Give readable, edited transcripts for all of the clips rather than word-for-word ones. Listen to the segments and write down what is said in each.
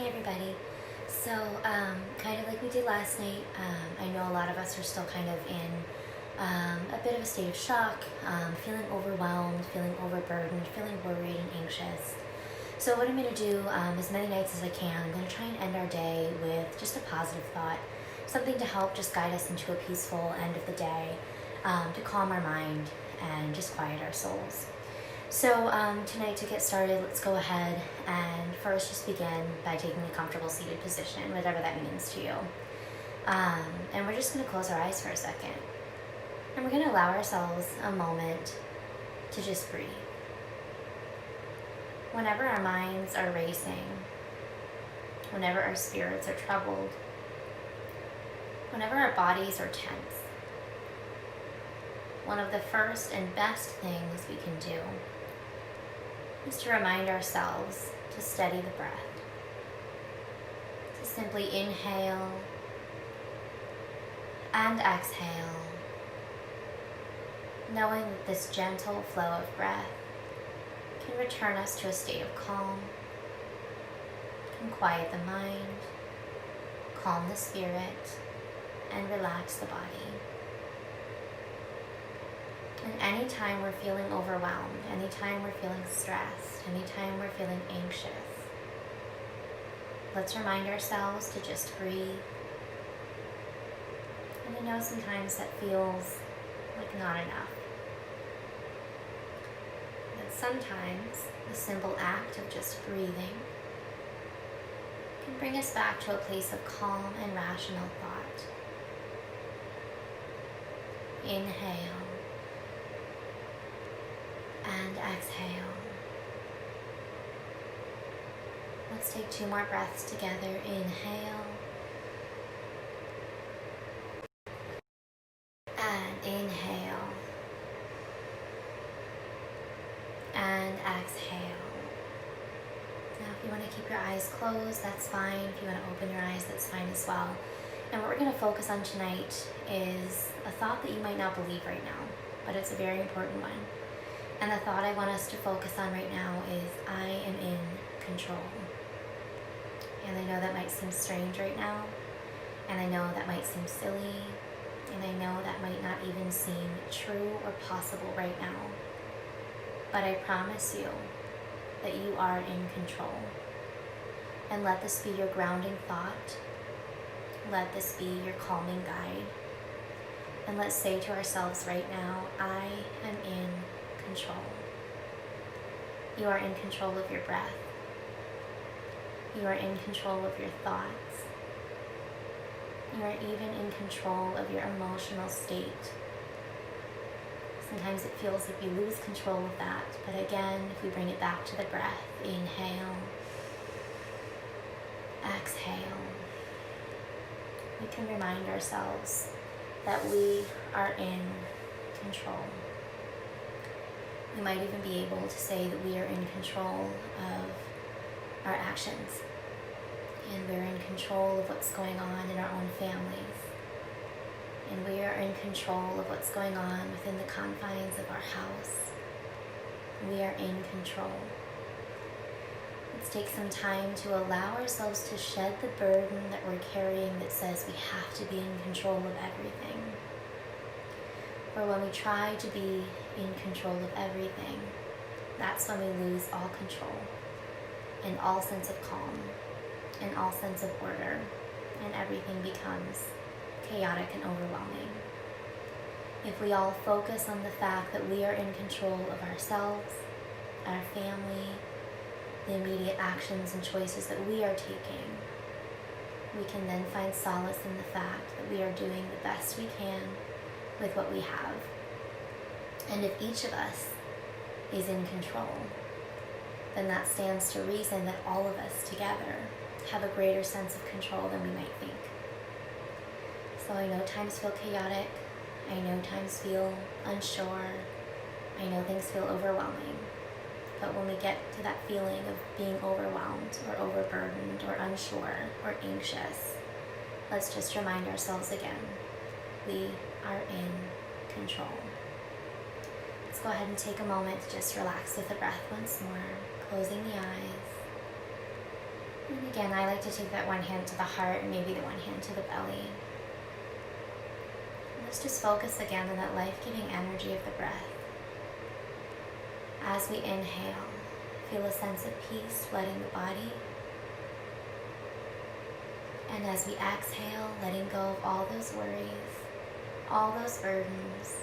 Hey everybody. So, kind of like we did last night, I know a lot of us are still kind of in a bit of a state of shock, feeling overwhelmed, feeling overburdened, feeling worried and anxious. So what I'm going to do as many nights as I can, I'm going to try and end our day with just a positive thought, something to help just guide us into a peaceful end of the day, to calm our mind and just quiet our souls. So tonight, to get started, let's go ahead and first just begin by taking a comfortable seated position, whatever that means to you. And we're just going to close our eyes for a second. And we're going to allow ourselves a moment to just breathe. Whenever our minds are racing, whenever our spirits are troubled, whenever our bodies are tense, one of the first and best things we can do is to remind ourselves to steady the breath, to simply inhale and exhale, knowing that this gentle flow of breath can return us to a state of calm, can quiet the mind, calm the spirit, and relax the body. And anytime we're feeling overwhelmed, anytime we're feeling stressed, anytime we're feeling anxious, let's remind ourselves to just breathe. And I know sometimes that feels like not enough. But sometimes the simple act of just breathing can bring us back to a place of calm and rational thought. Inhale. And exhale. Let's take 2 more breaths together. Inhale. And inhale. And exhale. Now if you want to keep your eyes closed, that's fine. If you want to open your eyes, that's fine as well. And what we're going to focus on tonight is a thought that you might not believe right now, but it's a very important one. And the thought I want us to focus on right now is, I am in control. And I know that might seem strange right now, and I know that might seem silly, and I know that might not even seem true or possible right now. But I promise you that you are in control. And let this be your grounding thought. Let this be your calming guide. And let's say to ourselves right now, I am in control. You are in control of your breath. You are in control of your thoughts. You are even in control of your emotional state. Sometimes it feels like we lose control of that, but again, if we bring it back to the breath, inhale, exhale, we can remind ourselves that we are in control. We might even be able to say that we are in control of our actions, and we're in control of what's going on in our own families, and we are in control of what's going on within the confines of our house. We are in control. Let's take some time to allow ourselves to shed the burden that we're carrying that says we have to be in control of everything. For when we try to be in control of everything, that's when we lose all control and all sense of calm and all sense of order, and everything becomes chaotic and overwhelming. If we all focus on the fact that we are in control of ourselves, our family, the immediate actions and choices that we are taking, we can then find solace in the fact that we are doing the best we can with what we have. And if each of us is in control, then that stands to reason that all of us together have a greater sense of control than we might think. So I know times feel chaotic, I know times feel unsure, I know things feel overwhelming, but when we get to that feeling of being overwhelmed or overburdened or unsure or anxious, let's just remind ourselves again, we are in control. Let's go ahead and take a moment to just relax with the breath once more, closing the eyes And again, I like to take that one hand to the heart and maybe the one hand to the belly. And let's just focus again on that life-giving energy of the breath. As we inhale, feel a sense of peace flooding the body. And as we exhale, letting go of all those worries, all those burdens,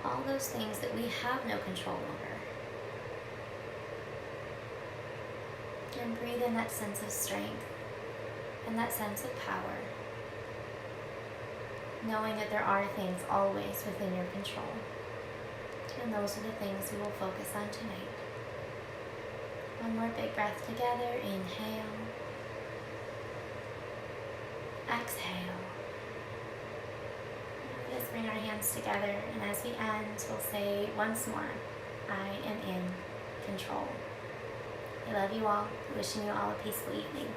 all those things that we have no control over. And breathe in that sense of strength and that sense of power, knowing that there are things always within your control. And those are the things we will focus on tonight. One more big breath together. Inhale. Exhale. Now just bring our hands together, and as we end, we'll say once more, I am in control. I love you all. Wishing you all a peaceful evening.